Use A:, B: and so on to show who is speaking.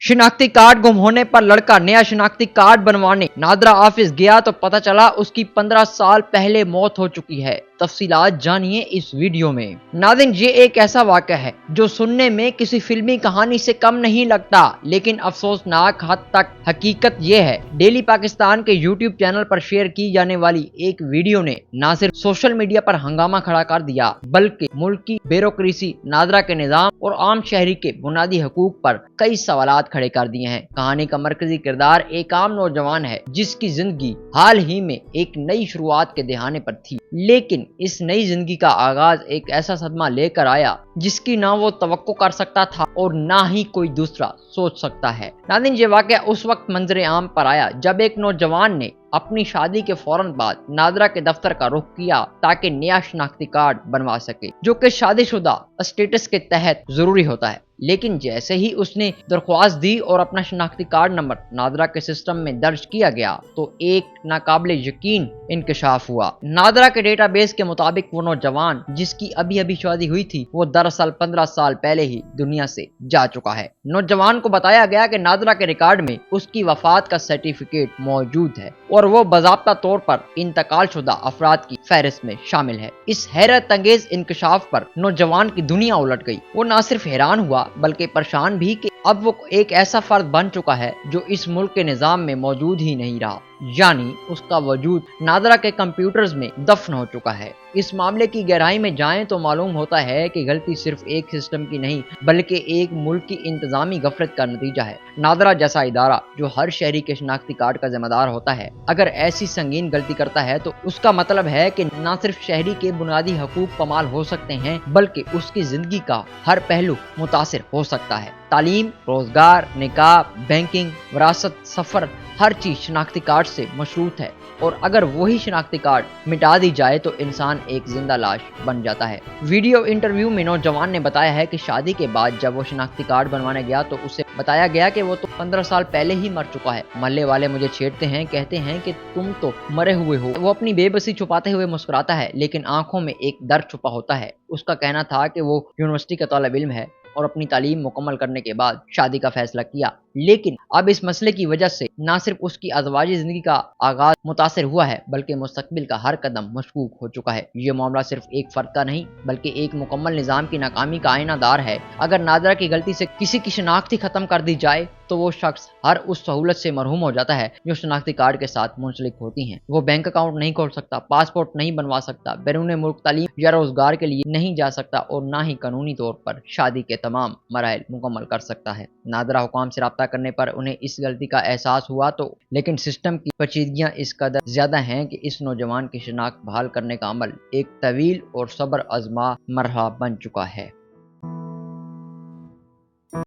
A: शिनाख्ती card गुम होने पर लड़का नया शिनाख्ती कार्ड बनवाने नादरा ऑफिस गया तो पता चला उसकी 15 साल पहले मौत हो चुकी है। तफसीलात जानिए इस वीडियो में। नाज़रीन, ये एक ऐसा वाक़या है जो सुनने में किसी फिल्मी कहानी से कम नहीं लगता, लेकिन अफसोसनाक हद तक हकीकत ये है। डेली पाकिस्तान के यूट्यूब चैनल पर शेयर की जाने वाली एक वीडियो ने न सिर्फ सोशल मीडिया पर हंगामा खड़ा कर दिया, बल्कि मुल्क की ब्यूरोक्रेसी, नादरा के निज़ाम और आम शहरी के बुनियादी हकूक पर कई सवालात खड़े कर दिए हैं। कहानी का मरकजी किरदार एक आम नौजवान है जिसकी जिंदगी हाल ही में एक नई शुरुआत के दहाने पर थी, लेकिन इस नई जिंदगी का आगाज एक ऐसा सदमा लेकर आया जिसकी ना वो तवक्को कर सकता था और ना ही कोई दूसरा सोच सकता है। नाज़रीन, ये वाक़या उस वक्त मंजरे आम पर आया जब एक नौजवान ने अपनी शादी के फौरन बाद नादरा के दफ्तर का रुख किया ताकि नया शनाख्ती कार्ड बनवा सके, जो कि शादीशुदा स्टेटस के तहत जरूरी होता है। लेकिन जैसे ही उसने दरख्वास्त दी और अपना शनाख्ती कार्ड नंबर नादरा के सिस्टम में दर्ज किया गया तो एक नाकाबिले यकीन इंकशाफ हुआ। नादरा के डेटाबेस के मुताबिक वो नौजवान जिसकी अभी अभी शादी हुई थी वो दरअसल 15 साल पहले ही दुनिया से जा चुका है। नौजवान को बताया गया कि नादरा के रिकॉर्ड में उसकी वफात का सर्टिफिकेट मौजूद है और वो बाज़ाब्ता तौर पर इंतकाल शुदा अफराद की फहरिस्त में शामिल है। इस हैरत अंगेज इंकशाफ पर नौजवान की दुनिया उलट गई। वो न सिर्फ हैरान हुआ बल्कि परेशान भी कि अब वो एक ऐसा फर्द बन चुका है जो इस मुल्क के निज़ाम में मौजूद ही नहीं रहा, यानी उसका वजूद नादरा के कंप्यूटर्स में दफन हो चुका है। इस मामले की गहराई में जाएं तो मालूम होता है कि गलती सिर्फ एक सिस्टम की नहीं बल्कि एक मुल्क की इंतजामी गफलत का नतीजा है। नादरा जैसा इदारा जो हर शहरी के शनाख्ती कार्ड का जिम्मेदार होता है, अगर ऐसी संगीन गलती करता है तो उसका मतलब है कि न सिर्फ शहरी के बुनियादी हकूक पामाल हो सकते हैं बल्कि उसकी जिंदगी का हर पहलू मुतासिर हो सकता है। तालीम, रोजगार, निकाह, बैंकिंग, विरासत, सफर, हर चीज शनाख्ती कार्ड से मशरूत है और अगर वही शनाख्ती कार्ड मिटा दी जाए तो इंसान एक जिंदा लाश बन जाता है। वीडियो इंटरव्यू में नौजवान ने बताया है कि शादी के बाद जब वो शनाख्ती कार्ड बनवाने गया तो उसे बताया गया कि वो तो 15 साल पहले ही मर चुका है। मोहल्ले वाले मुझे छेड़ते हैं, कहते हैं कि तुम तो मरे हुए हो। वो अपनी बेबसी छुपाते हुए मुस्कुराता है, लेकिन आंखों में एक दर्द छुपा होता है। उसका कहना था कि वो यूनिवर्सिटी का तालिब इल्म है और अपनी तालीम मुकम्मल करने के बाद शादी का फैसला किया, लेकिन अब इस मसले की वजह से न सिर्फ उसकी अज़वाजी जिंदगी का आगाज मुतासिर हुआ है बल्कि मुस्तकबिल का हर कदम मशकूक हो चुका है। ये मामला सिर्फ एक फर्द का नहीं बल्कि एक मुकम्मल निज़ाम की नाकामी का आईनादार है। अगर नादरा की गलती से किसी की शनाख्ती खत्म कर दी जाए तो वो शख्स हर उस सहूलत से मरहूम हो जाता है जो शनाख्ती कार्ड के साथ मुंसलिक होती हैं। वो बैंक अकाउंट नहीं खोल सकता, पासपोर्ट नहीं बनवा सकता, बैरून मुल्क तालीम या रोजगार के लिए नहीं जा सकता और ना ही कानूनी तौर पर शादी के तमाम मराइल मुकम्मल कर सकता है। नादरा हुकाम से राब्ता करने पर उन्हें इस गलती का एहसास हुआ तो लेकिन सिस्टम की पेचीदगियां इस कदर ज्यादा हैं कि इस नौजवान की शनाख्त बहाल करने का अमल एक तवील और सब्र आजमा मरहला बन चुका है।